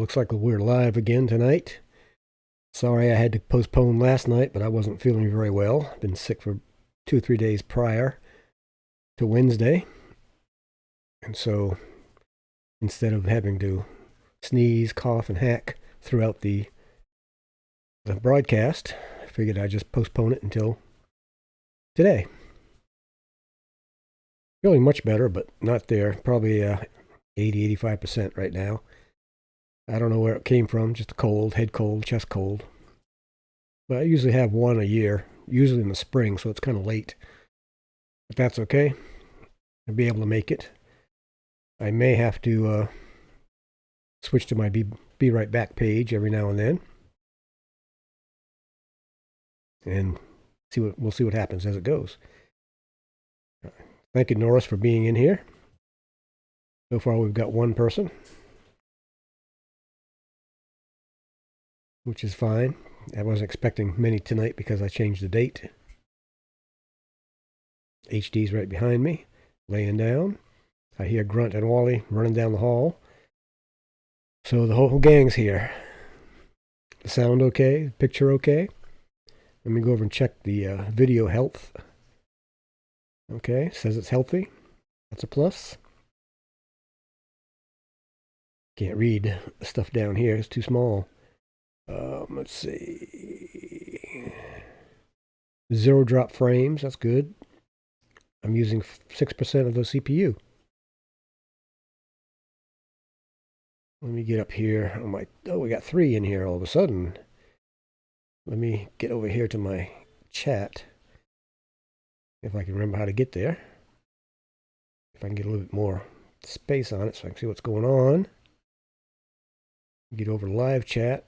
looks like we're live again tonight. Sorry I had to postpone last night, but I wasn't feeling very well. I've been sick for 2 or 3 days prior to Wednesday. And so instead of having to sneeze, cough, and hack throughout the broadcast, I figured I'd just postpone it until today. Feeling much better, but not there. Probably 80-85% right now. I don't know where it came from, just a cold, head cold, chest cold. But I usually have one a year, usually in the spring, so it's kind of late. But that's okay. I'll be able to make it. I may have to switch to my Be Right Back page every now and then. And we'll see what happens as it goes. Thank you, Norris, for being in here. So far, we've got one person, which is fine. I wasn't expecting many tonight because I changed the date. HD's right behind me, laying down. I hear Grunt and Wally running down the hall. So the whole gang's here. The sound okay? The picture okay? Let me go over and check the video health. Okay, says it's healthy. That's a plus. Can't read the stuff down here. It's too small. Let's see. 0 drop frames. That's good. I'm using 6% of the CPU. Let me get up here. Oh, we got 3 in here all of a sudden. Let me get over here to my chat. If I can remember how to get there. If I can get a little bit more space on it so I can see what's going on. Get over to live chat.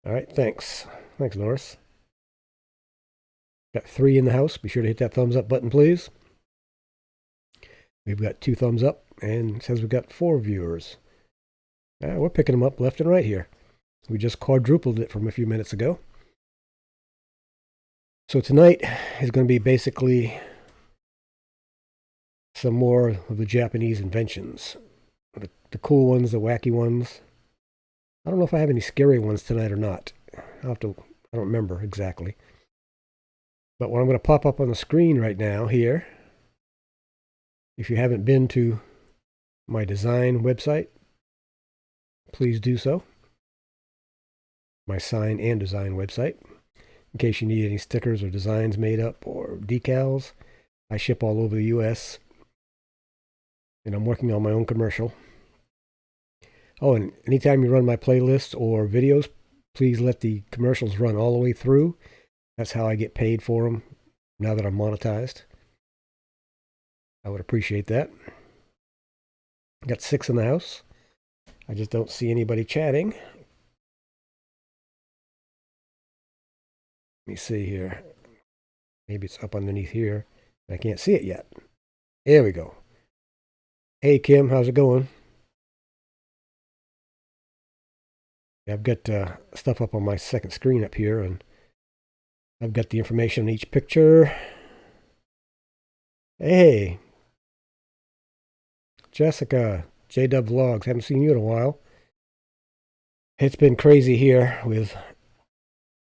All right, thanks. Thanks, Norris. Got 3 in the house. Be sure to hit that thumbs up button, please. We've got 2 thumbs up, and it says we've got 4 viewers. We're picking them up left and right here. We just quadrupled it from a few minutes ago. So tonight is going to be basically some more of the Japanese inventions. The cool ones, the wacky ones. I don't know if I have any scary ones tonight or not. I don't remember exactly. But what I'm going to pop up on the screen right now here, if you haven't been to my design website, please do so. My sign and design website. In case you need any stickers or designs made up or decals. I ship all over the U.S. And I'm working on my own commercial. Oh, and anytime you run my playlists or videos, please let the commercials run all the way through. That's how I get paid for them now that I'm monetized. I would appreciate that. Got 6 in the house. I just don't see anybody chatting. Let me see here. Maybe it's up underneath here. I can't see it yet. There we go. Hey, Kim, how's it going? I've got stuff up on my second screen up here, and I've got the information on each picture. Hey, Jessica, JW Vlogs, haven't seen you in a while. It's been crazy here with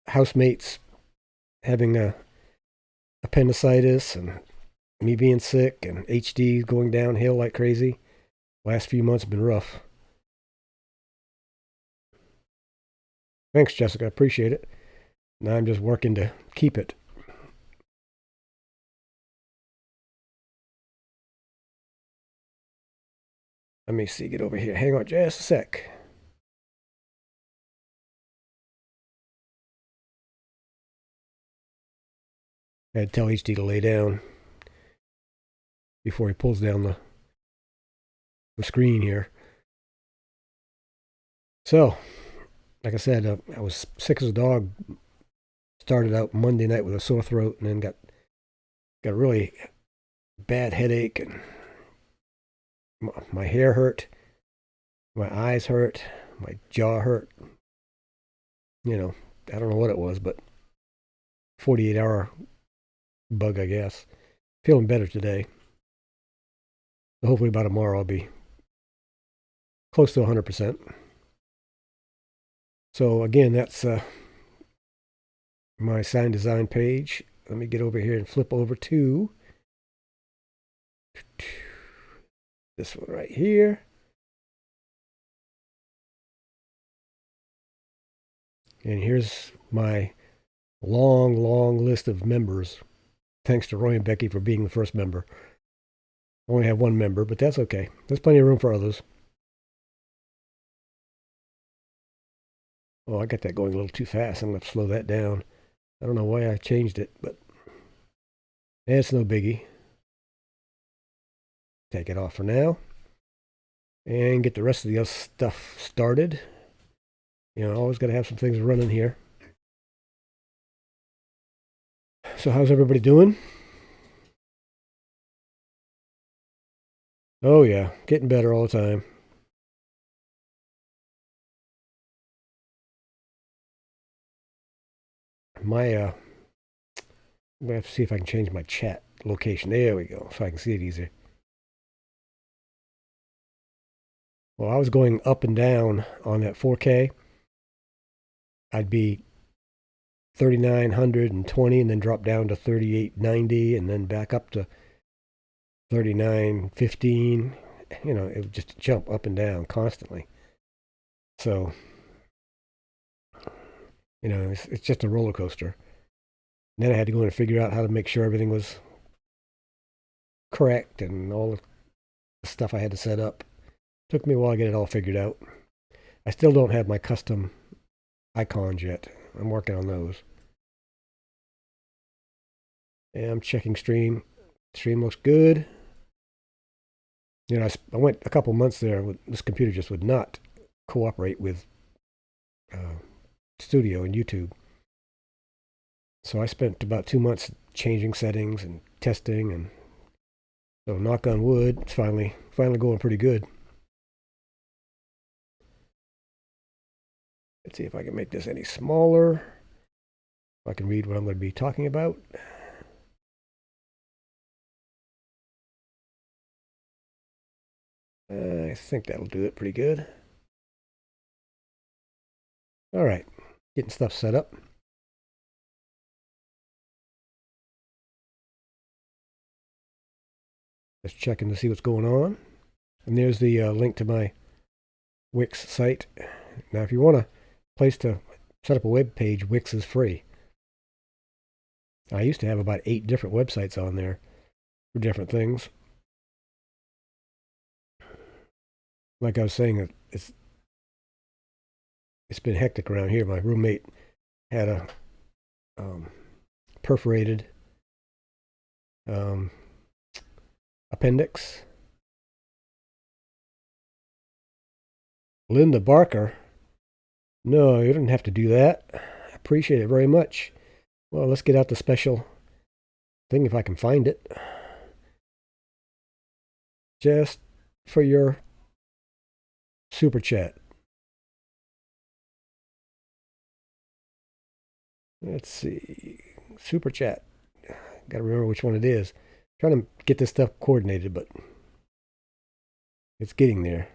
housemates having appendicitis and me being sick and HD going downhill like crazy. Last few months have been rough. Thanks, Jessica. Appreciate it. Now I'm just working to keep it. Let me see. Get over here. Hang on just a sec. I had to tell HD to lay down before he pulls down the screen here. So, like I said, I was sick as a dog. Started out Monday night with a sore throat, and then got a really bad headache, and my hair hurt, my eyes hurt, my jaw hurt. You know, I don't know what it was, but 48-hour bug, I guess. Feeling better today. So hopefully by tomorrow I'll be close to 100%. So again, that's my sign design page. Let me get over here and flip over to this one right here. And here's my long list of members. Thanks to Roy and Becky for being the first member. I only have one member, but that's okay. There's plenty of room for others. Oh, I got that going a little too fast. I'm going to slow that down. I don't know why I changed it, but it's no biggie. Take it off for now. And get the rest of the other stuff started. You know, always got to have some things running here. So how's everybody doing? Oh yeah, getting better all the time. My I'm gonna have to see if I can change my chat location. There we go, so I can see it easier. Well, I was going up and down on that 4K. I'd be 3920 and then drop down to 3890 and then back up to 3915. You know, it would just jump up and down constantly. So, you know, it's just a roller coaster. And then I had to go in and figure out how to make sure everything was correct and all the stuff I had to set up. Took me a while to get it all figured out. I still don't have my custom icons yet. I'm working on those. And I'm checking stream. Stream looks good. You know, I went a couple months there with this computer just would not cooperate with Studio and YouTube. So I spent about 2 months changing settings and testing, and so knock on wood, it's finally going pretty good. Let's see if I can make this any smaller. If I can read what I'm going to be talking about. I think that'll do it pretty good. All right, getting stuff set up. Just checking to see what's going on. And there's the link to my Wix site. Now, if you want a place to set up a web page, Wix is free. I used to have about 8 different websites on there for different things. Like I was saying, it's been hectic around here. My roommate had a perforated appendix. Linda Barker. No, you didn't have to do that. I appreciate it very much. Well, let's get out the special thing if I can find it. Just for your super chat. Let's see. Super chat. Got to remember which one it is. Trying to get this stuff coordinated, but it's getting there.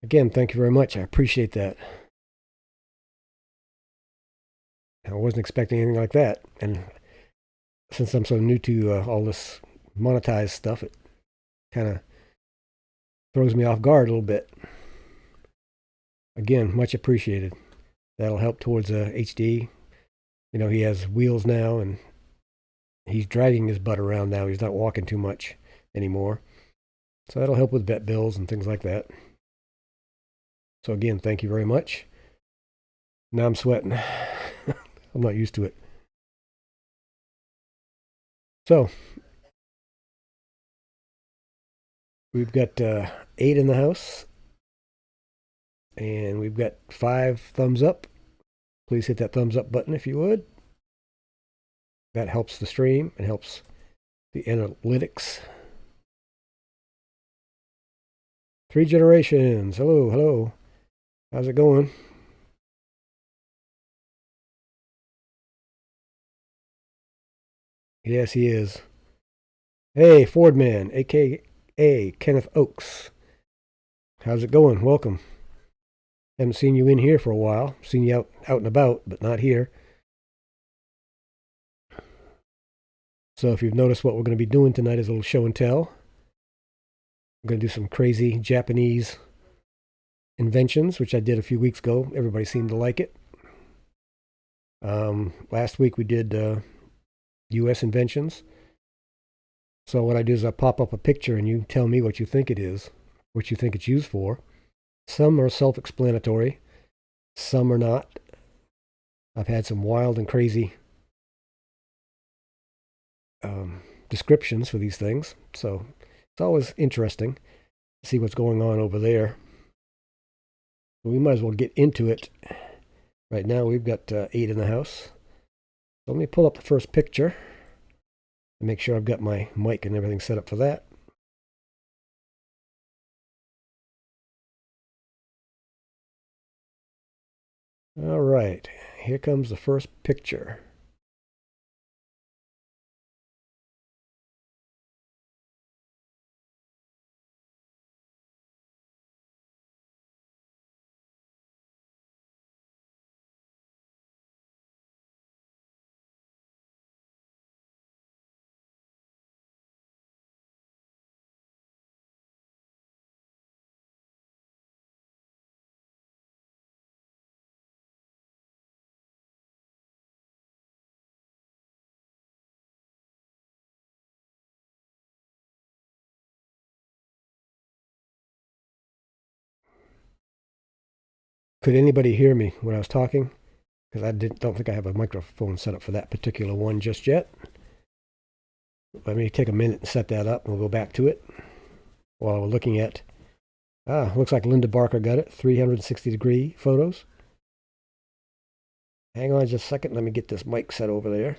Again, thank you very much. I appreciate that. I wasn't expecting anything like that. And since I'm so new to all this monetized stuff, it kind of throws me off guard a little bit. Again, much appreciated. That'll help towards HD. You know, he has wheels now, and he's dragging his butt around now. He's not walking too much anymore. So that'll help with vet bills and things like that. So again, thank you very much. Now I'm sweating. I'm not used to it. So, we've got 8 in the house. And we've got 5 thumbs up. Please hit that thumbs up button if you would. That helps the stream and helps the analytics. Three generations. Hello, hello. How's it going? Yes, he is. Hey, Fordman, aka Kenneth Oakes. How's it going? Welcome. Haven't seen you in here for a while. Seen you out and about, but not here. So if you've noticed, what we're going to be doing tonight is a little show and tell. I'm going to do some crazy Japanese inventions, which I did a few weeks ago. Everybody seemed to like it. Last week we did U.S. inventions. So what I do is I pop up a picture and you tell me what you think it is, what you think it's used for. Some are self-explanatory, some are not. I've had some wild and crazy descriptions for these things, so it's always interesting to see what's going on over there. We might as well get into it. Right now we've got 8 in the house. So let me pull up the first picture and make sure I've got my mic and everything set up for that. All right, here comes the first picture. Could anybody hear me when I was talking? Because I don't think I have a microphone set up for that particular one just yet. Let me take a minute and set that up, and we'll go back to it while we're looking at. Looks like Linda Barker got it. 360-degree photos. Hang on just a second. Let me get this mic set over there.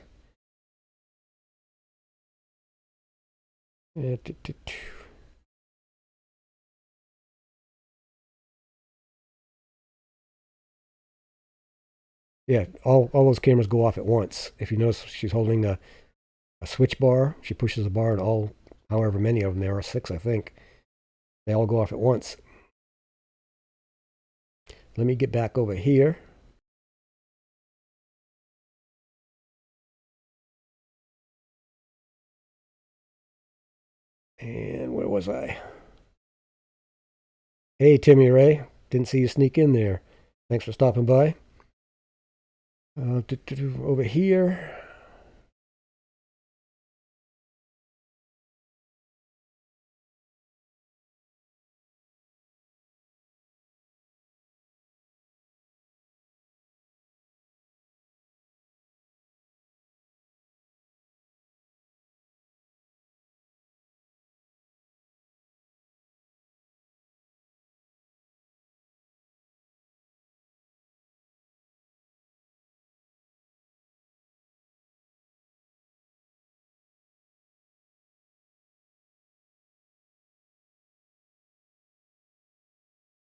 Yeah, all those cameras go off at once. If you notice, she's holding a switch bar. She pushes the bar, and all, however many of them there are, 6, I think, they all go off at once. Let me get back over here. And where was I? Hey, Timmy Ray. Didn't see you sneak in there. Thanks for stopping by. Over here.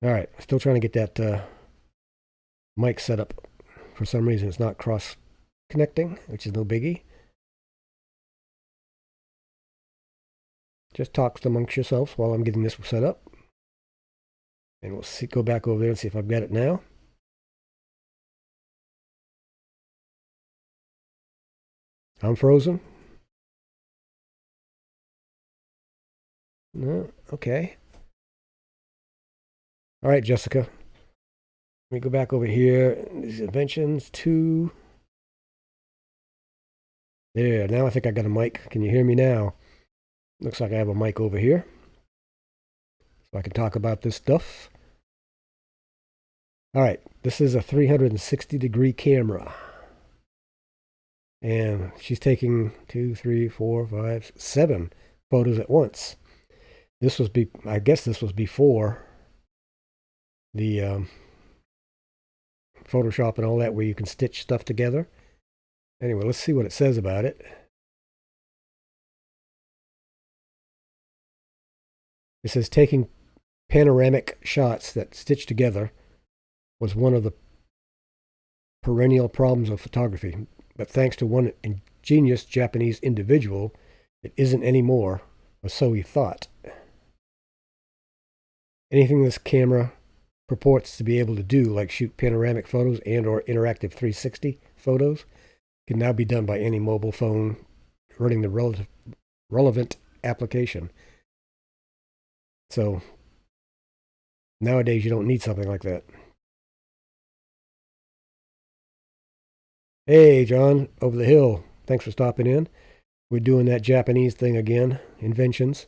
All right, still trying to get that mic set up. For some reason, it's not cross connecting, which is no biggie. Just talk amongst yourselves while I'm getting this set up. And we'll see, go back over there and see if I've got it now. I'm frozen. No, okay. All right, Jessica. Let me go back over here. These inventions 2. There, now I think I got a mic. Can you hear me now? Looks like I have a mic over here. So I can talk about this stuff. All right, this is a 360-degree camera. And she's taking 2, 3, 4, 5, 7 photos at once. I guess this was before the Photoshop and all that, where you can stitch stuff together. Anyway, let's see what it says about it. It says taking panoramic shots that stitched together was one of the perennial problems of photography. But thanks to one ingenious Japanese individual, it isn't anymore, or so he thought. Anything this camera purports to be able to do, like shoot panoramic photos and or interactive 360 photos, can now be done by any mobile phone running the relevant application. So nowadays you don't need something like that. Hey, John, over the hill. Thanks for stopping in. We're doing that Japanese thing again, Inventions.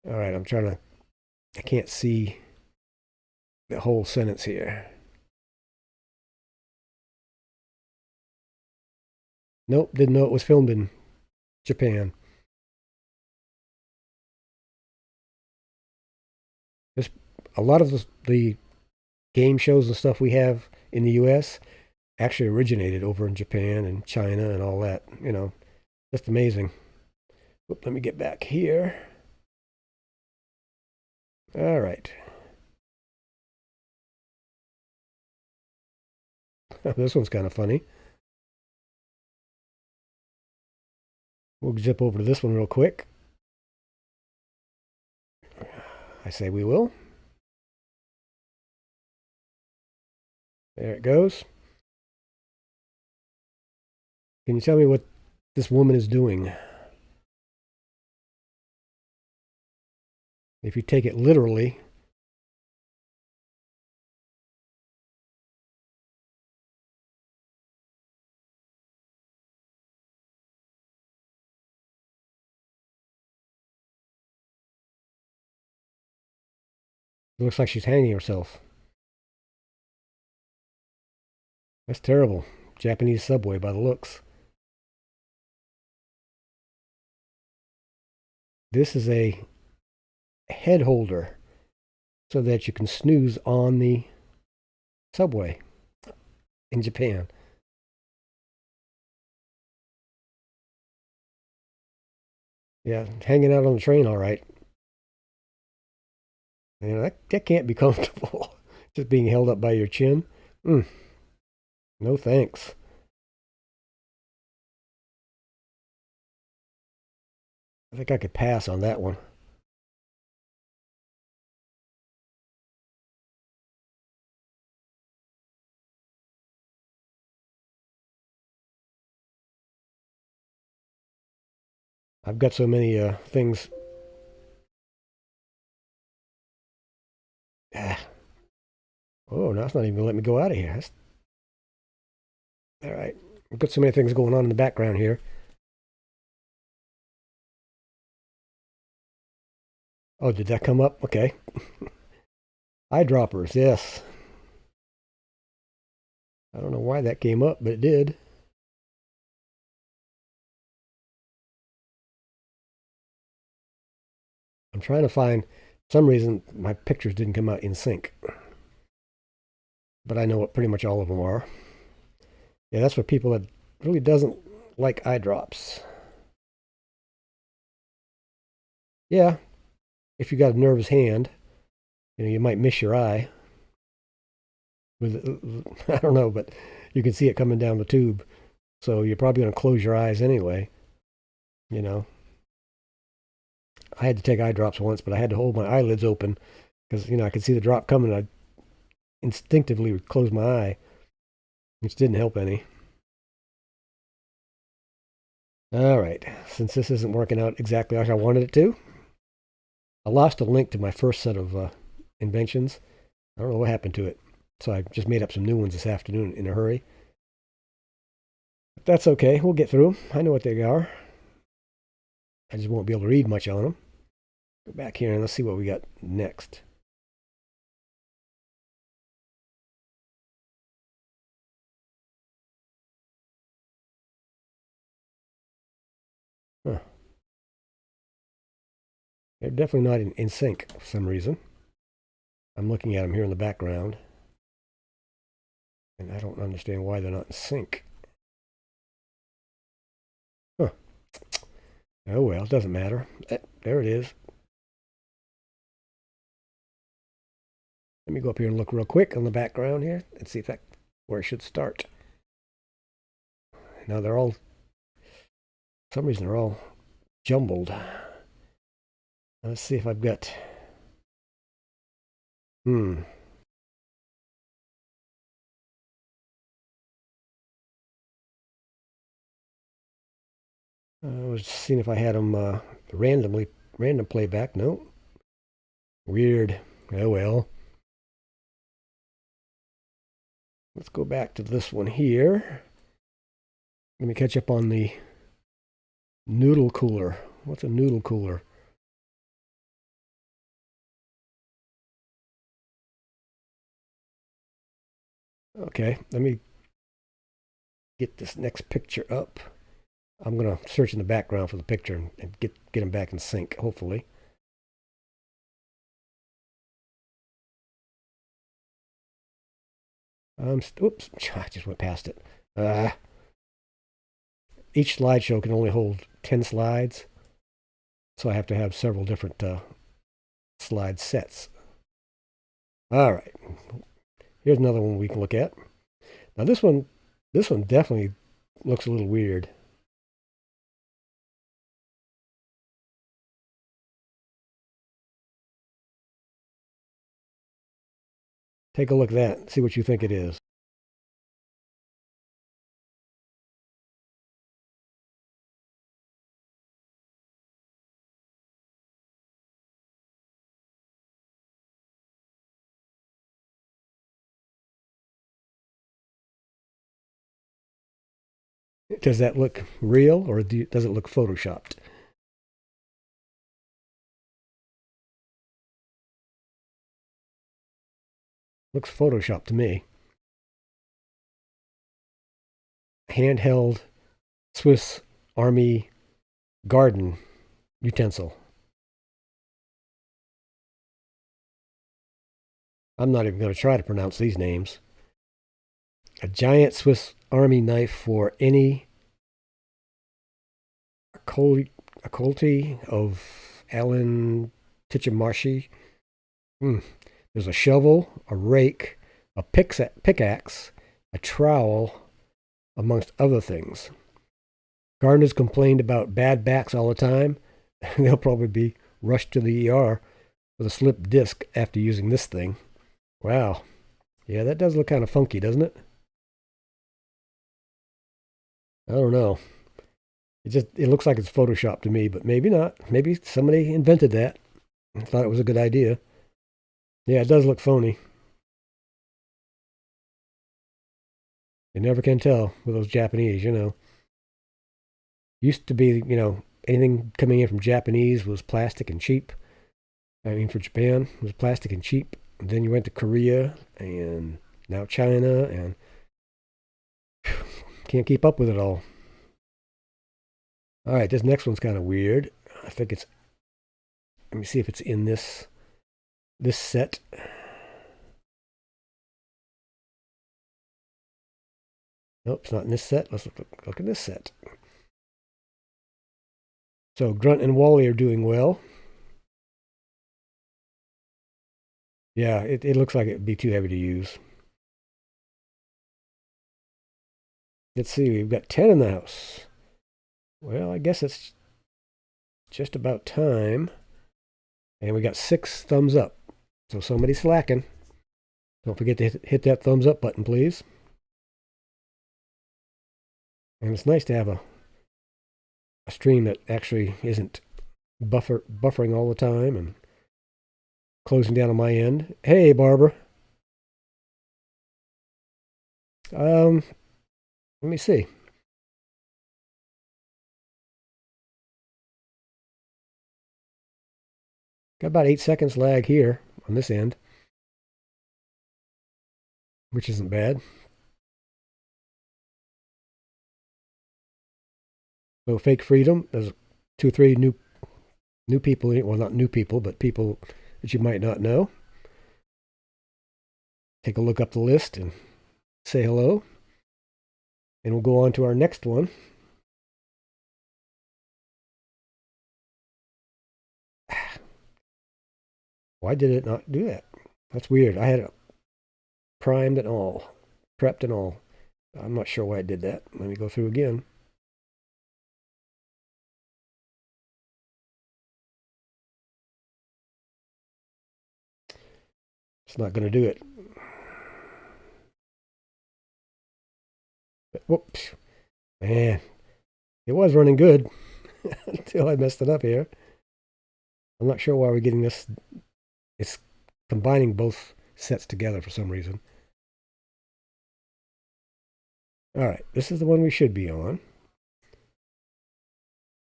All right, I can't see the whole sentence here. Nope, didn't know it was filmed in Japan. There's a lot of the game shows and stuff we have in the U.S. actually originated over in Japan and China and all that. Just amazing. Let me get back here. All right. This one's kind of funny. We'll zip over to this one real quick. I say we will. There it goes. Can you tell me what this woman is doing? If you take it literally, it looks like she's hanging herself. That's terrible. Japanese subway by the looks. This is a head holder so that you can snooze on the subway in Japan. Yeah, hanging out on the train, all right. That can't be comfortable. Just being held up by your chin. No thanks. I think I could pass on that one. I've got so many things. Oh, now it's not even going to let me go out of here. All right. I've got so many things going on in the background here. Oh, did that come up? Okay. Eyedroppers, yes. I don't know why that came up, but it did. I'm trying to find, for some reason, my pictures didn't come out in sync. But I know what pretty much all of them are. Yeah, that's for people that really doesn't like eye drops. Yeah, if you got a nervous hand, you might miss your eye. I don't know, but you can see it coming down the tube. So you're probably going to close your eyes anyway. I had to take eye drops once, but I had to hold my eyelids open because, I could see the drop coming. I instinctively closed my eye, which didn't help any. All right, since this isn't working out exactly like I wanted it to, I lost a link to my first set of inventions. I don't know what happened to it, so I just made up some new ones this afternoon in a hurry. But that's okay, we'll get through them. I know what they are. I just won't be able to read much on them. Go back here and let's see what we got next. Huh. They're definitely not in sync for some reason. I'm looking at them here in the background, and I don't understand why they're not in sync. Huh. Oh well, it doesn't matter. There it is. Let me go up here and look real quick on the background here and see if that where I should start. Now they're all, for some reason, they're all jumbled. Let's see if I've got. Hmm. I was seeing if I had them random playback. No. Weird. Oh well. Let's go back to this one here. Let me catch up on the noodle cooler. What's a noodle cooler? Okay, let me get this next picture up. I'm gonna search in the background for the picture and get them back in sync, hopefully. Oops, I just went past it. Each slideshow can only hold 10 slides, so I have to have several different slide sets. All right, here's another one we can look at. Now this one definitely looks a little weird. Take a look at that. See what you think it is. Does that look real or does it look photoshopped? Looks photoshopped to me. Handheld Swiss Army garden utensil. I'm not even going to try to pronounce these names. A giant Swiss Army knife for any occulty of Alan Tichimashi. There's a shovel, a rake, a pickaxe, a trowel, amongst other things. Gardeners complained about bad backs all the time. They'll probably be rushed to the ER with a slipped disc after using this thing. Wow. Yeah, that does look kind of funky, doesn't it? I don't know. It looks like it's Photoshop to me, but maybe not. Maybe somebody invented that and thought it was a good idea. Yeah, it does look phony. You never can tell with those Japanese, you know. Used to be, anything coming in from Japanese was plastic and cheap. I mean, for Japan, it was plastic and cheap. And then you went to Korea and now China, and can't keep up with it all. All right, this next one's kind of weird. I think it's. Let me see if it's in this set. Nope, it's not in this set. Let's look at this set. So Grunt and Wally are doing well. Yeah, it looks like it'd be too heavy to use. Let's see, we've got 10 in the house. Well, I guess it's just about time. And we got 6 thumbs up. So somebody's slacking. Don't forget to hit that thumbs up button, please. And it's nice to have a stream that actually isn't buffering all the time and closing down on my end. Hey, Barbara. Let me see. Got about 8 seconds lag here on this end, which isn't bad. So Fake Freedom, there's 2 or 3 new people, well, not new people, but people that you might not know. Take a look up the list and say hello. And we'll go on to our next one. Why did it not do that? That's weird. I had it primed and all, prepped and all. I'm not sure why it did that. Let me go through again. It's not going to do it. Whoops. Man, it was running good until I messed it up here. I'm not sure why we're getting this. It's combining both sets together for some reason. All right, this is the one we should be on.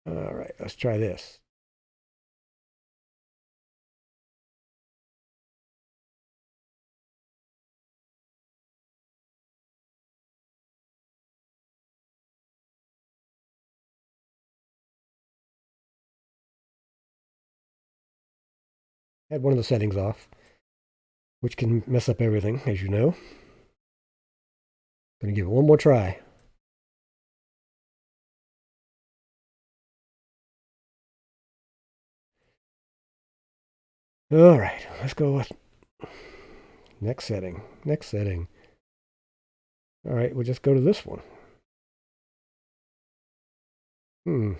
All right, let's try this. Had one of the settings off, which can mess up everything, as you know. Gonna give it one more try. All right, let's go with next setting. Next setting. All right, we'll just go to this one. Hmm.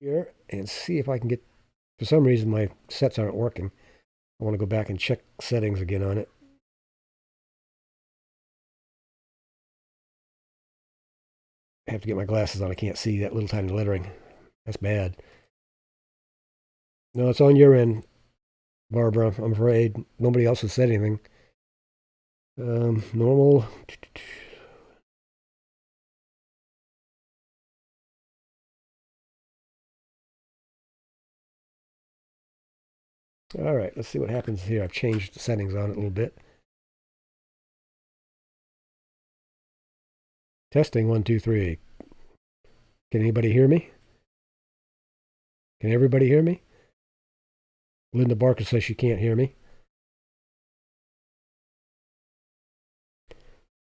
Here and see if I can get. For some reason, my sets aren't working. I want to go back and check settings again on it. I have to get my glasses on. I can't see that little tiny lettering. That's bad. No, it's on your end, Barbara. I'm afraid nobody else has said anything. Normal. All right, let's see what happens here. I've changed the settings on it a little bit. Testing 1, 2, 3. Can anybody hear me? Can everybody hear me? Linda Barker says she can't hear me.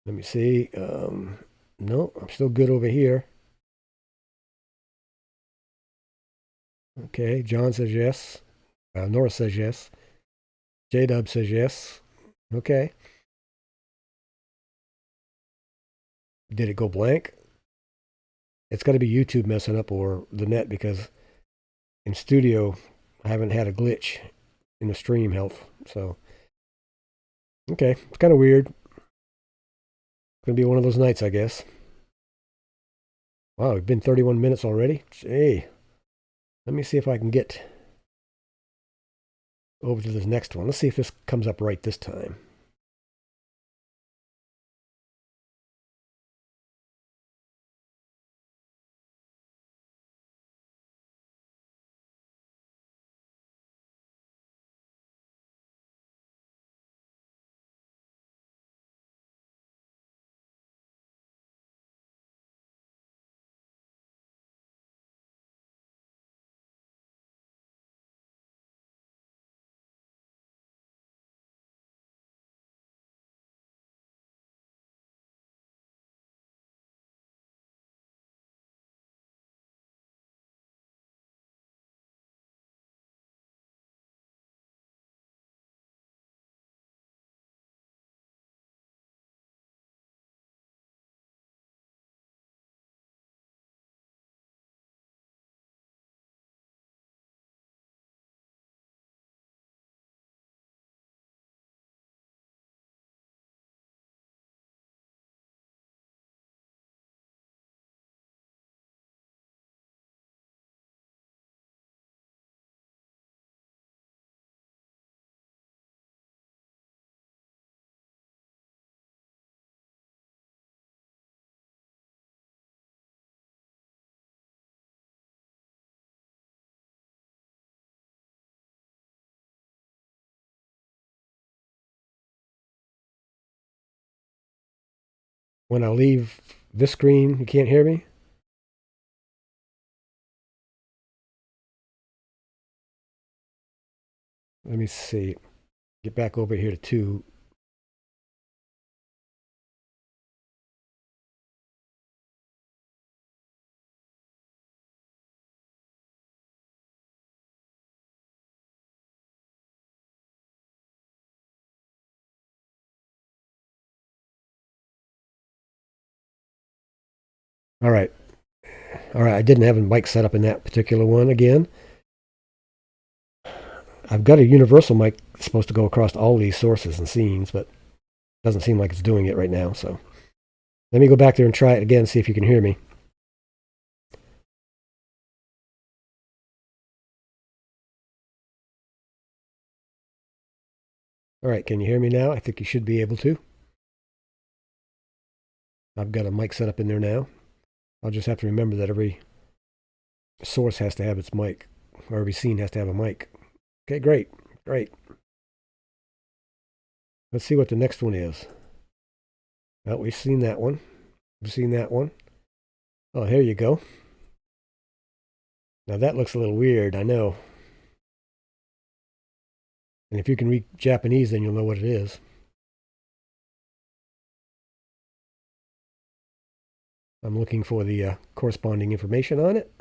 Let me see. No, I'm still good over here. Okay, John says yes. Nora says yes. J-Dub says yes. Okay. Did it go blank? It's got to be YouTube messing up or the net, because in studio I haven't had a glitch in the stream health. So Okay, it's kind of weird. Gonna be one of those nights, I guess. Wow, we've been 31 minutes already. Hey, let me see if I can get over to this next one. Let's see if this comes up right this time. When I leave this screen, you can't hear me? Let me see. Get back over here to 2. All right. All right, I didn't have a mic set up in that particular one again. I've got a universal mic that's supposed to go across all these sources and scenes, but it doesn't seem like it's doing it right now. So let me go back there and try it again, see if you can hear me. All right, can you hear me now? I think you should be able to. I've got a mic set up in there now. I'll just have to remember that every source has to have its mic, or every scene has to have a mic. Okay, great, great. Let's see what the next one is. Well, we've seen that one. We've seen that one. Oh, here you go. Now that looks a little weird, I know. And if you can read Japanese, then you'll know what it is. I'm looking for the corresponding information on it.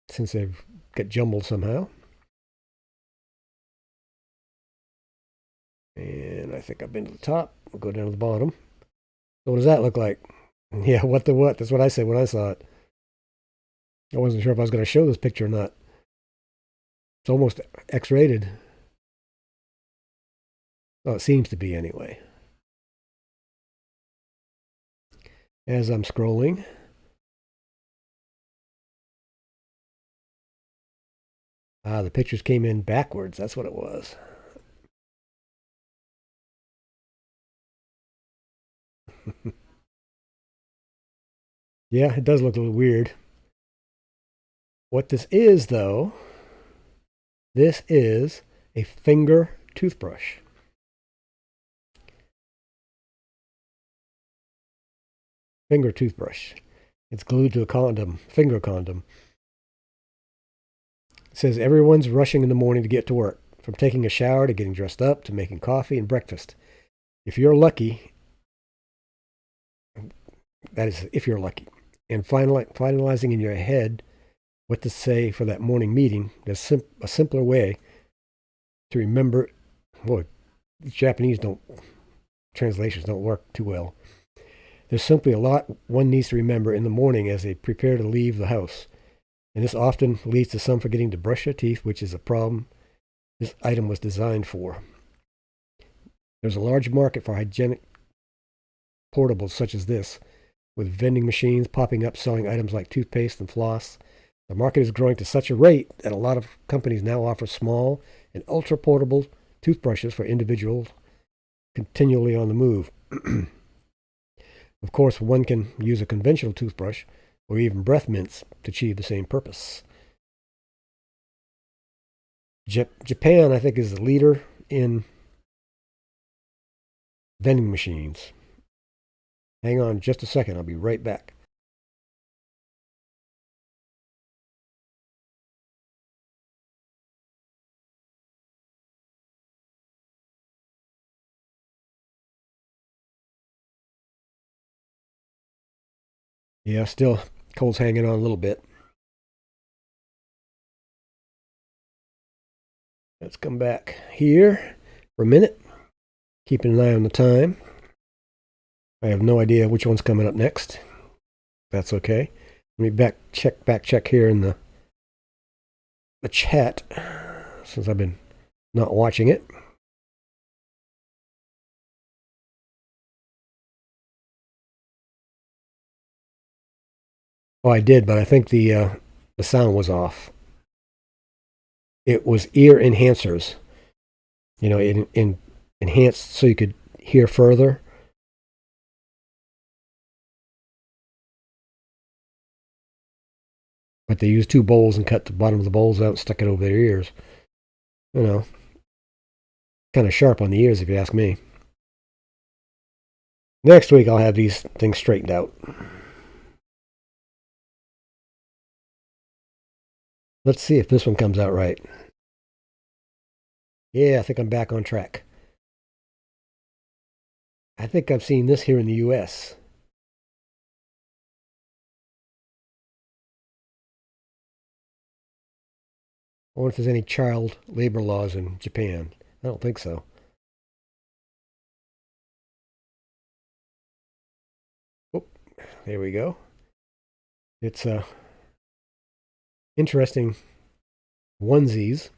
Since they've got jumbled somehow. And I think I've been to the top. We'll go down to the bottom. So what does that look like? Yeah, what the what? That's what I said when I saw it. I wasn't sure if I was going to show this picture or not. It's almost X-rated. Oh, it seems to be anyway. As I'm scrolling. Ah, the pictures came in backwards. That's what it was. Yeah, it does look a little weird. What this is, though, this is a finger toothbrush. Finger toothbrush. It's glued to a condom, finger condom. It says everyone's rushing in the morning to get to work, from taking a shower to getting dressed up to making coffee and breakfast. If you're lucky, that is, if you're lucky, and finalizing in your head what to say for that morning meeting, there's a simpler way to remember. Boy, Japanese translations don't work too well. There's simply a lot one needs to remember in the morning as they prepare to leave the house. And this often leads to some forgetting to brush their teeth, which is a problem this item was designed for. There's a large market for hygienic portables such as this, with vending machines popping up selling items like toothpaste and floss. The market is growing to such a rate that a lot of companies now offer small and ultra-portable toothbrushes for individuals continually on the move. Of course, one can use a conventional toothbrush or even breath mints to achieve the same purpose. Japan, I think, is the leader in vending machines. Hang on just a second. I'll be right back. Yeah, still cold's hanging on a little bit. Let's come back here for a minute. Keeping an eye on the time. I have no idea which one's coming up next. That's okay. Let me back check here in the chat, since I've been not watching it. Oh, I did, but I think the sound was off. It was ear enhancers. You know, it enhanced so you could hear further. But they used two bowls and cut the bottom of the bowls out and stuck it over their ears. You know, kind of sharp on the ears if you ask me. Next week I'll have these things straightened out. Let's see if this one comes out right. Yeah, I think I'm back on track. I think I've seen this here in the U.S. I wonder if there's any child labor laws in Japan. I don't think so. Oh, there we go. It's interesting onesies.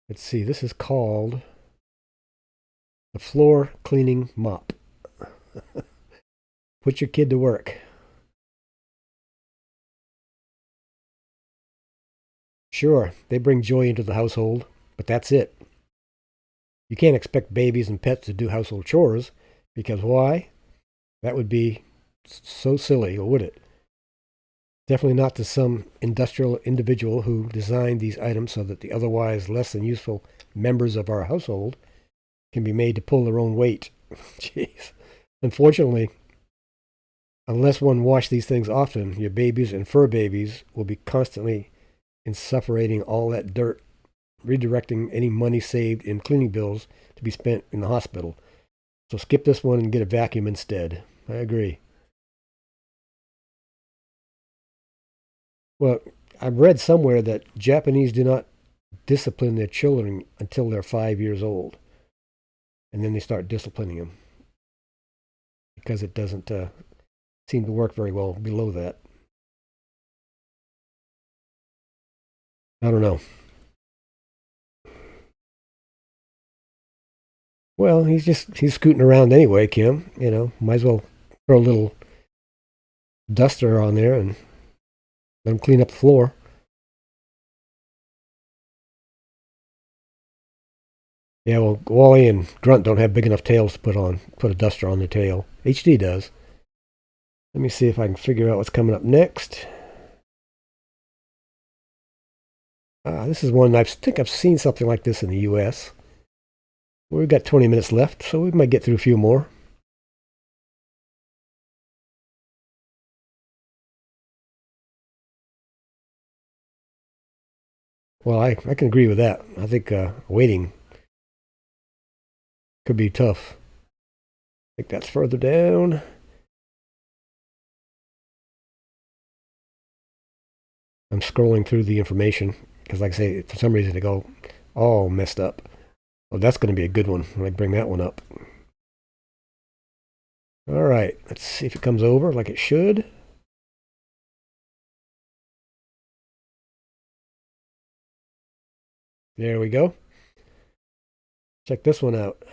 Let's see, this is called the floor cleaning mop. Put your kid to work. Sure, they bring joy into the household, but that's it. You can't expect babies and pets to do household chores, because why? That would be so silly, or would it? Definitely not to some industrial individual who designed these items so that the otherwise less than useful members of our household can be made to pull their own weight. Jeez. Unfortunately, unless one wash these things often, your babies and fur babies will be constantly insufferating all that dirt, redirecting any money saved in cleaning bills to be spent in the hospital. So skip this one and get a vacuum instead. I agree. Well, I've read somewhere that Japanese do not discipline their children until they're 5 years old. And then they start disciplining them. Because it doesn't seem to work very well below that. I don't know. Well, he's scooting around anyway, Kim. You know, might as well throw a little duster on there and let him clean up the floor. Yeah, well, Wally and Grunt don't have big enough tails to put a duster on their tail. HD does. Let me see if I can figure out what's coming up next. This is one I think I've seen something like this in the U.S. We've got 20 minutes left, so we might get through a few more. Well, I can agree with that. I think waiting could be tough. I think that's further down. I'm scrolling through the information because, like I say, for some reason they go all messed up. Well, that's going to be a good one when I bring that one up. All right, let's see if it comes over like it should. There we go. Check this one out.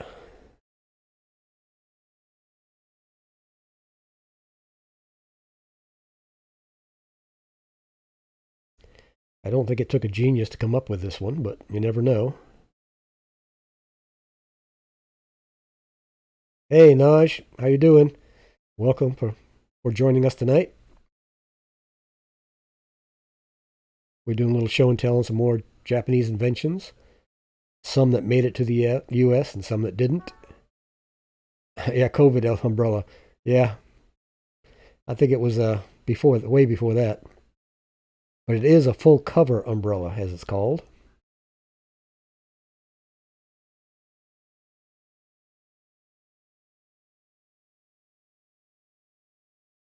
I don't think it took a genius to come up with this one, but you never know. Hey, Naj, how you doing? Welcome for joining us tonight. We're doing a little show and tell on some more Japanese inventions. Some that made it to the U.S. and some that didn't. Yeah, COVID umbrella. Yeah, I think it was way before that. But it is a full cover umbrella, as it's called.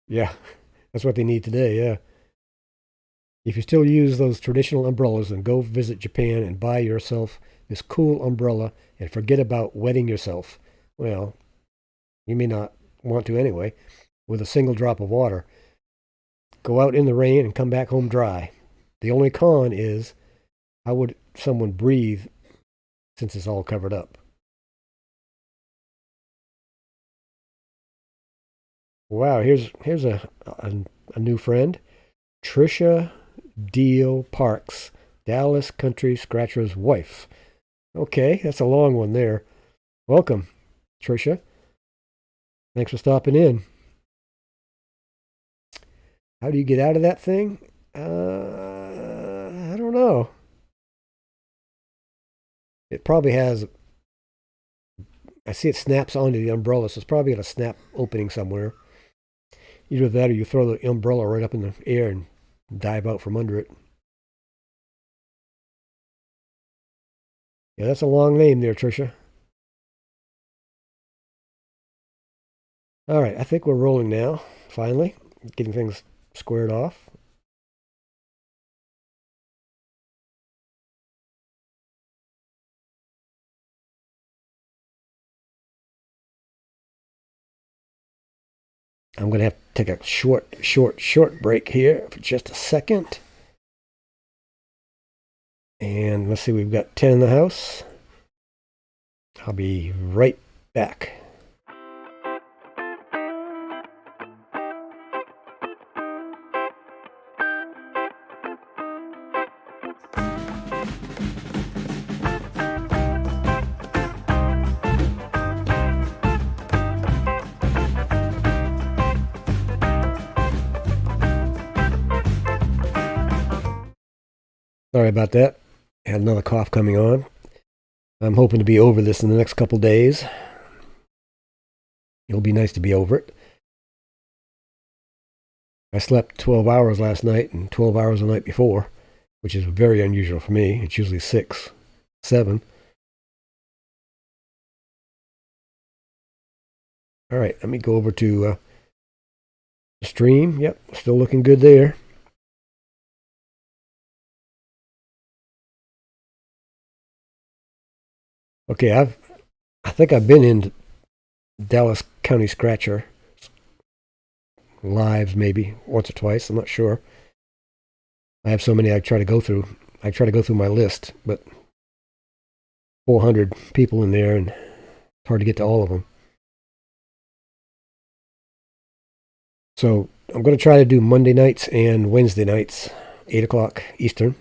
Yeah, that's what they need today, yeah. If you still use those traditional umbrellas, then go visit Japan and buy yourself this cool umbrella and forget about wetting yourself. Well, you may not want to anyway, with a single drop of water. Go out in the rain and come back home dry. The only con is, how would someone breathe since it's all covered up? Wow, here's a new friend, Trisha Deal Parks, Dallas Country Scratcher's wife. Okay, that's a long one there. Welcome, Trisha. Thanks for stopping in. How do you get out of that thing? I don't know. It probably has. I see it snaps onto the umbrella, so it's probably got a snap opening somewhere. Either that or you throw the umbrella right up in the air and dive out from under it. Yeah, that's a long name there, Trisha. All right, I think we're rolling now, finally. Getting things squared off. I'm going to have to take a short break here for just a second. And let's see, we've got 10 in the house. I'll be right back. Sorry about that. I had another cough coming on. I'm hoping to be over this in the next couple days. It'll be nice to be over it. I slept 12 hours last night and 12 hours the night before, which is very unusual for me. It's usually 6, 7. All right, let me go over to the stream. Yep, still looking good there. Okay, I think I've been in Dallas County Scratcher lives maybe once or twice. I'm not sure. I have so many I try to go through. I try to go through my list, but 400 people in there, and it's hard to get to all of them. So I'm going to try to do Monday nights and Wednesday nights, 8 o'clock Eastern.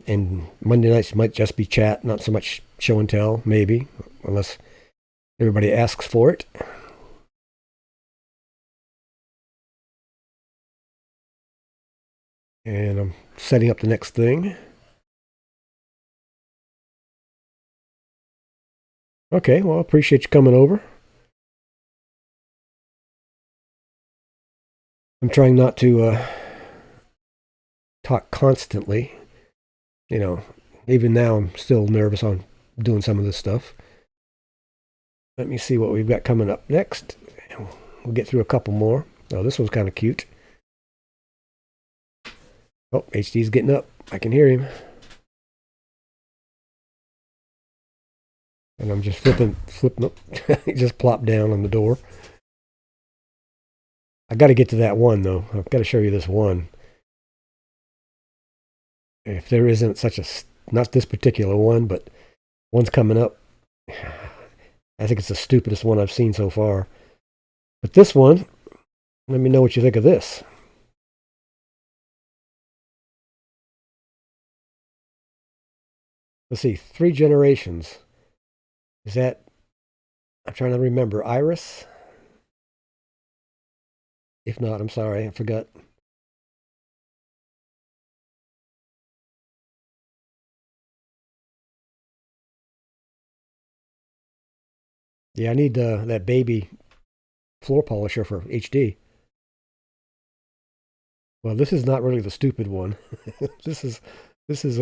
And Monday nights might just be chat, not so much show and tell, maybe, unless everybody asks for it. And I'm setting up the next thing. Okay, well, I appreciate you coming over. I'm trying not to talk constantly. You know, even now I'm still nervous on doing some of this stuff. Let me see what we've got coming up next. We'll get through a couple more. Oh, this one's kind of cute. Oh, HD's getting up. I can hear him. And I'm just flipping up. He just plopped down on the door. I got to get to that one, though. I've got to show you this one. If there isn't such not this particular one, but one's coming up. I think it's the stupidest one I've seen so far. But this one, let me know what you think of this. Let's see, 3 generations. Is that, I'm trying to remember, Iris? If not, I'm sorry, I forgot. Yeah, I need that baby floor polisher for HD. Well, this is not really the stupid one. this is this is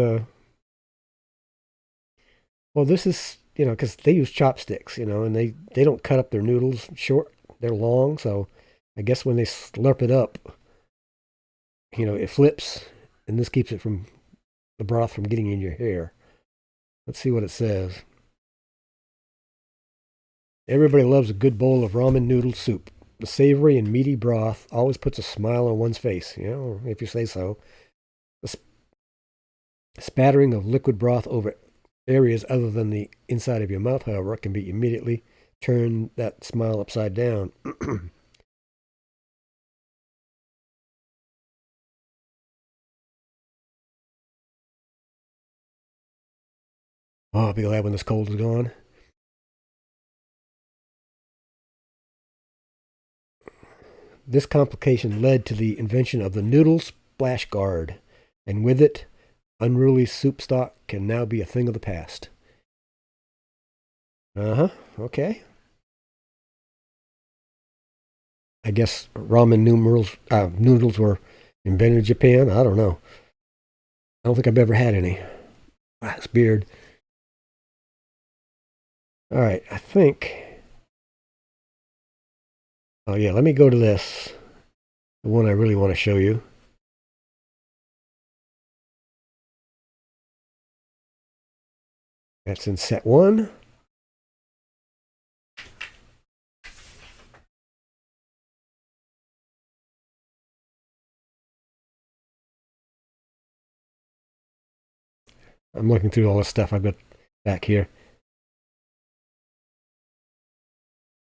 well, this is, because they use chopsticks, and they don't cut up their noodles short. They're long, so I guess when they slurp it up, it flips, and this keeps it from the broth from getting in your hair. Let's see what it says. Everybody loves a good bowl of ramen noodle soup. The savory and meaty broth always puts a smile on one's face, if you say so. The spattering of liquid broth over areas other than the inside of your mouth, however, can be immediately turn that smile upside down. Oh, I'll be glad when this cold is gone. This complication led to the invention of the noodle splash guard, and with it, unruly soup stock can now be a thing of the past. Okay. I guess ramen noodles were invented in Japan. I don't know. I don't think I've ever had any. It's weird. All right, I think. Oh yeah, let me go to this. The one I really want to show you. That's in set 1. I'm looking through all the stuff I've got back here.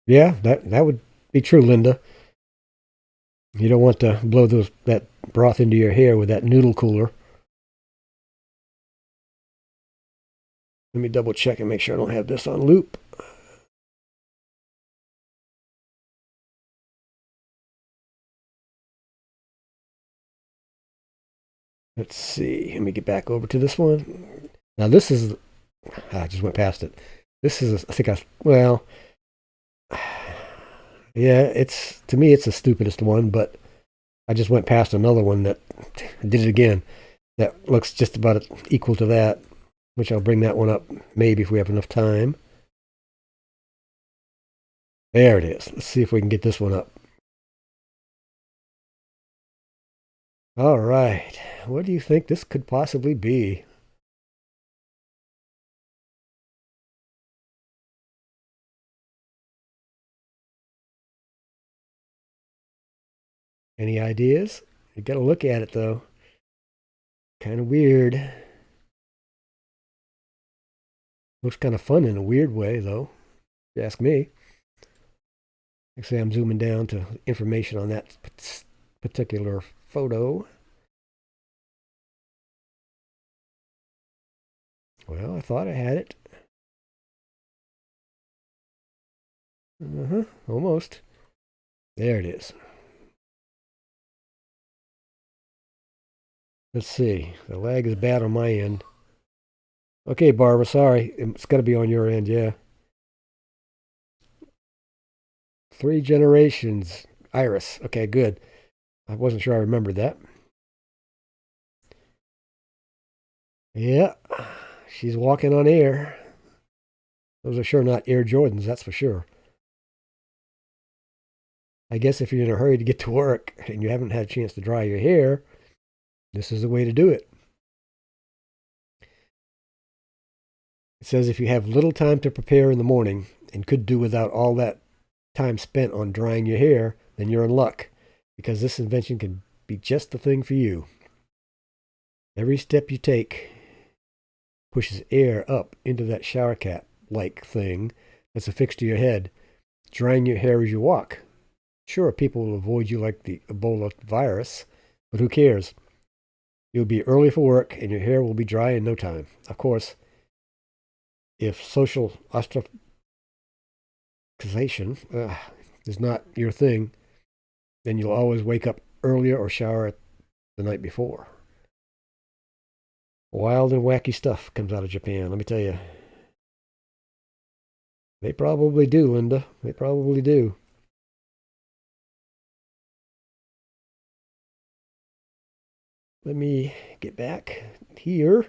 Yeah, that would be true, Linda. You don't want to blow that broth into your hair with that noodle cooler. Let me double check and make sure I don't have this on loop. Let's see. Let me get back over to this one. Now this is, I just went past it. This is, I think well, yeah, to me, it's the stupidest one, but I just went past another one that did it again. That looks just about equal to that, which I'll bring that one up maybe if we have enough time. There it is. Let's see if we can get this one up. All right. What do you think this could possibly be? Any ideas? You got to look at it, though. Kind of weird. Looks kind of fun in a weird way, though, if you ask me. Actually, I'm zooming down to information on that particular photo. Well, I thought I had it. Almost. There it is. Let's see. The lag is bad on my end. Okay, Barbara, sorry. It's got to be on your end, yeah. 3 generations. Iris. Okay, good. I wasn't sure I remembered that. Yeah, she's walking on air. Those are sure not Air Jordans, that's for sure. I guess if you're in a hurry to get to work and you haven't had a chance to dry your hair, this is the way to do it. It says if you have little time to prepare in the morning and could do without all that time spent on drying your hair, then you're in luck, because this invention can be just the thing for you. Every step you take pushes air up into that shower cap like thing that's affixed to your head, drying your hair as you walk. Sure, people will avoid you like the Ebola virus, but who cares? You'll be early for work and your hair will be dry in no time. Of course, if social ostracization is not your thing, then you'll always wake up earlier or shower the night before. Wild and wacky stuff comes out of Japan, let me tell you. They probably do, Linda. They probably do. Let me get back here.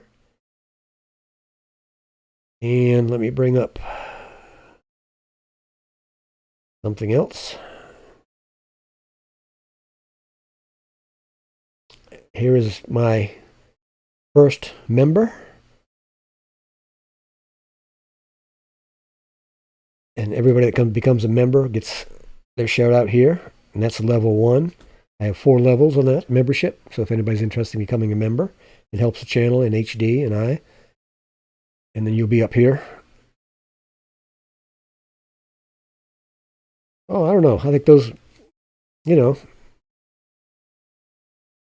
And let me bring up something else. Here is my first member. And everybody that becomes a member gets their shout out here. And that's level 1. I have 4 levels on that membership. So if anybody's interested in becoming a member, it helps the channel in HD and I. And then you'll be up here. Oh, I don't know. I think those, you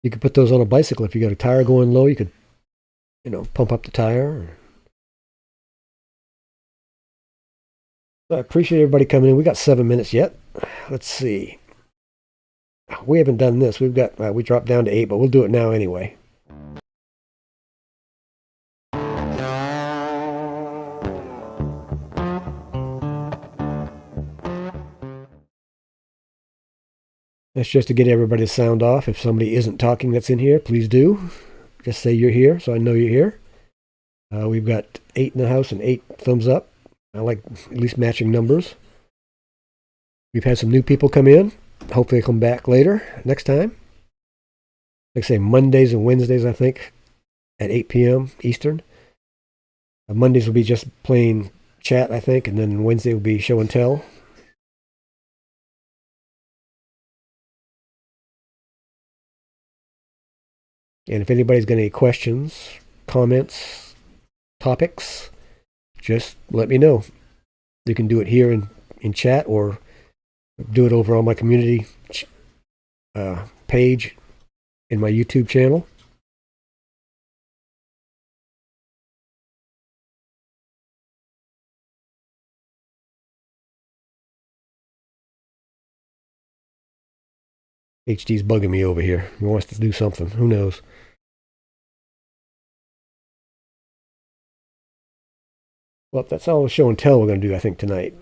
could put those on a bicycle. If you got a tire going low, you could, pump up the tire. I appreciate everybody coming in. We got 7 minutes yet. Let's see. We haven't done this. We dropped down to 8, but we'll do it now anyway. That's just to get everybody's sound off. If somebody isn't talking that's in here, please do. Just say you're here so I know you're here. We've got 8 in the house and 8 thumbs up. I like at least matching numbers. We've had some new people come in. Hopefully they come back later, next time. Like I say, Mondays and Wednesdays, I think, at 8 p.m. Eastern. Mondays will be just plain chat, I think, and then Wednesday will be show and tell. And if anybody's got any questions, comments, topics, just let me know. You can do it here in chat or do it over on my community page in my YouTube channel. HD's bugging me over here. He wants to do something. Who knows? Well, that's all the show and tell we're going to do, I think, tonight.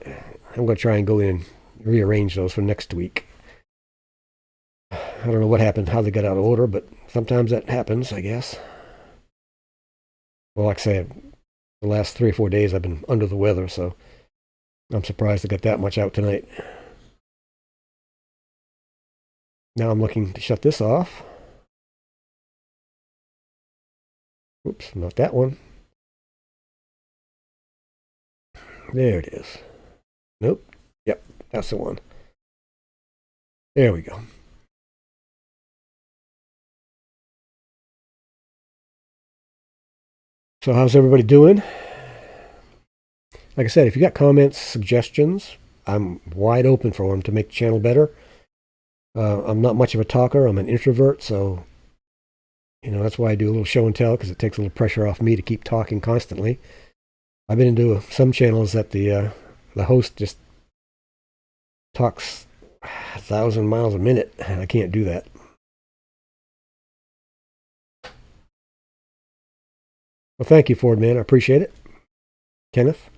I'm going to try and go in and rearrange those for next week. I don't know what happened, how they got out of order, but sometimes that happens, I guess. Well, like I said, the last 3 or 4 days I've been under the weather, so I'm surprised I got that much out tonight. Now I'm looking to shut this off. Oops, not that one. There it is. Nope. Yep, that's the one. There we go. So how's everybody doing? Like I said, if you got comments, suggestions, I'm wide open for them to make the channel better. I'm not much of a talker. I'm an introvert, so that's why I do a little show and tell, because it takes a little pressure off me to keep talking constantly. I've been into some channels that the host just talks 1,000 miles a minute, and I can't do that. Well, thank you, Ford Man. I appreciate it. Kenneth?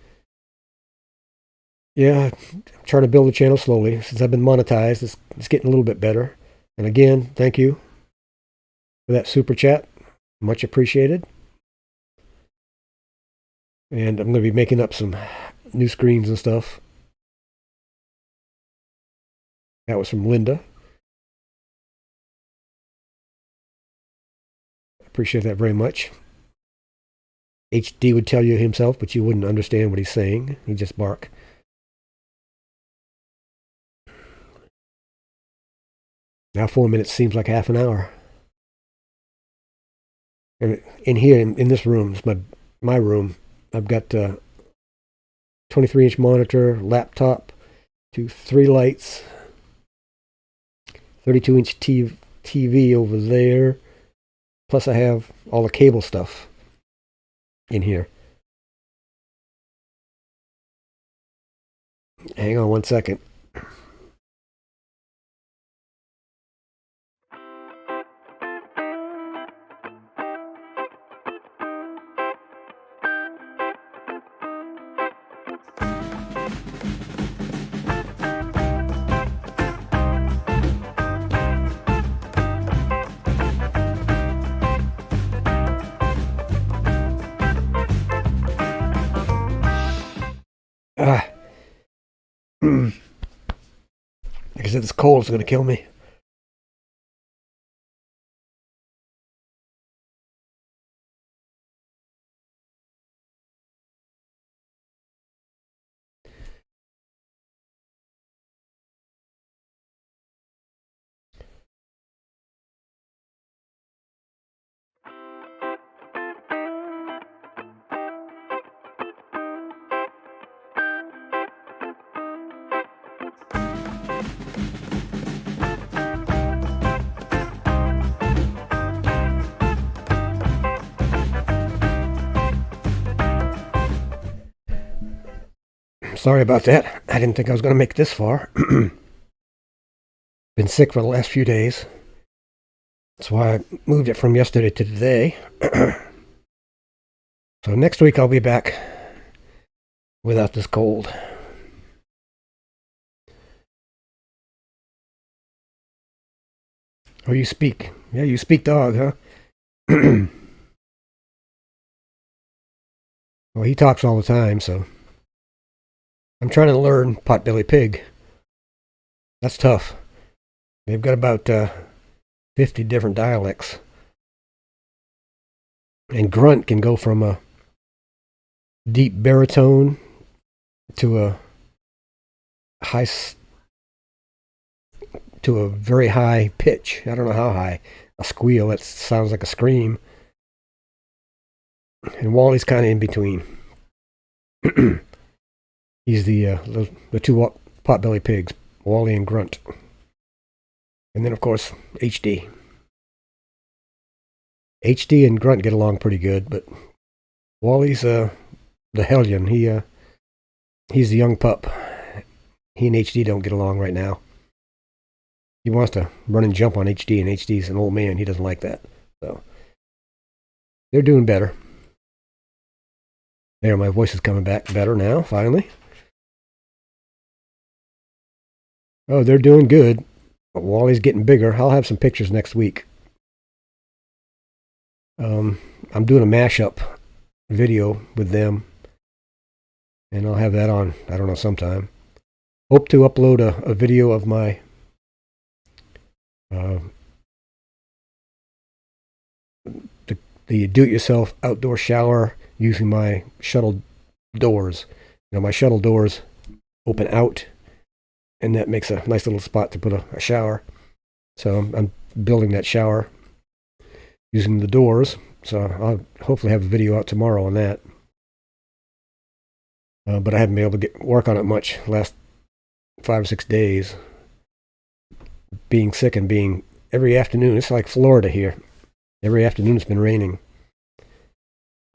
Yeah, I'm trying to build the channel slowly. Since I've been monetized, it's getting a little bit better. And again, thank you for that super chat. Much appreciated. And I'm going to be making up some new screens and stuff. That was from Linda. Appreciate that very much. HD would tell you himself, but you wouldn't understand what he's saying. He'd just bark. Now 4 minutes seems like half an hour. And in here, in this room, is my my room. I've got a 23-inch monitor, laptop, 3 lights, 32-inch TV over there. Plus I have all the cable stuff in here. Hang on one second. Like I said, this cold is going to kill me. Sorry about that. I didn't think I was going to make it this far. Been sick for the last few days. That's why I moved it from yesterday to today. So next week I'll be back without this cold. Oh, you speak. Yeah, you speak dog, huh? Well, he talks all the time, so I'm trying to learn Potbelly Pig. That's tough. They've got about 50 different dialects. And grunt can go from a deep baritone to a very high pitch. I don't know how high. A squeal that sounds like a scream. And Wally's kind of in between. He's the two Potbelly Pigs, Wally and Grunt. And then, of course, HD. HD and Grunt get along pretty good, but Wally's the hellion. He's the young pup. He and HD don't get along right now. He wants to run and jump on HD, and HD's an old man. He doesn't like that. So they're doing better. There, my voice is coming back better now, finally. Oh, they're doing good. But Wally's getting bigger. I'll have some pictures next week. I'm doing a mashup video with them, and I'll have that on, I don't know, sometime. Hope to upload a video of my the do-it-yourself outdoor shower using my shuttle doors. You know, my shuttle doors open out, and that makes a nice little spot to put a shower. So I'm building that shower using the doors. So I'll hopefully have a video out tomorrow on that. But I haven't been able to work on it much last 5 or 6 days. Being sick and being every afternoon. It's like Florida here. Every afternoon it's been raining.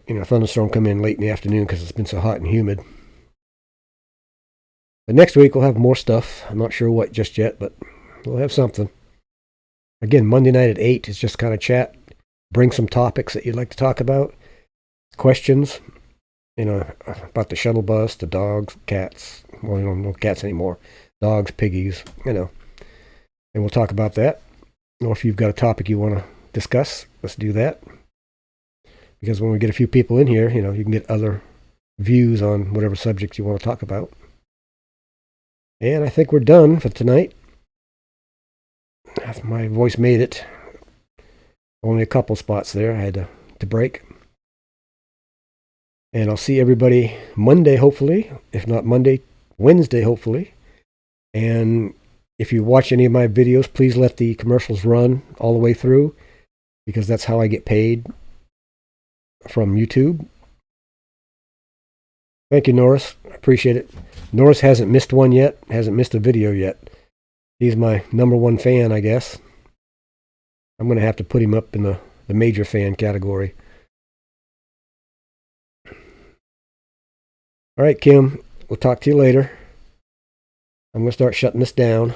You know, a thunderstorm come in late in the afternoon because it's been so hot and humid. But next week we'll have more stuff. I'm not sure what just yet, but we'll have something. Again, Monday night at 8 is just kind of chat. Bring some topics that you'd like to talk about. Questions, you know, about the shuttle bus, the dogs, cats. Well, you don't know cats anymore. Dogs, piggies, you know. And we'll talk about that. Or if you've got a topic you want to discuss, let's do that. Because when we get a few people in here, you know, you can get other views on whatever subject you want to talk about. And I think we're done for tonight. My voice made it. Only a couple spots there I had to break. And I'll see everybody Monday, hopefully. If not Monday, Wednesday, hopefully. And if you watch any of my videos, please let the commercials run all the way through, because that's how I get paid from YouTube. Thank you, Norris. Appreciate it. Norris hasn't missed one yet. Hasn't missed a video yet. He's my #1 fan, I guess. I'm going to have to put him up in the major fan category. All right, Kim. We'll talk to you later. I'm going to start shutting this down.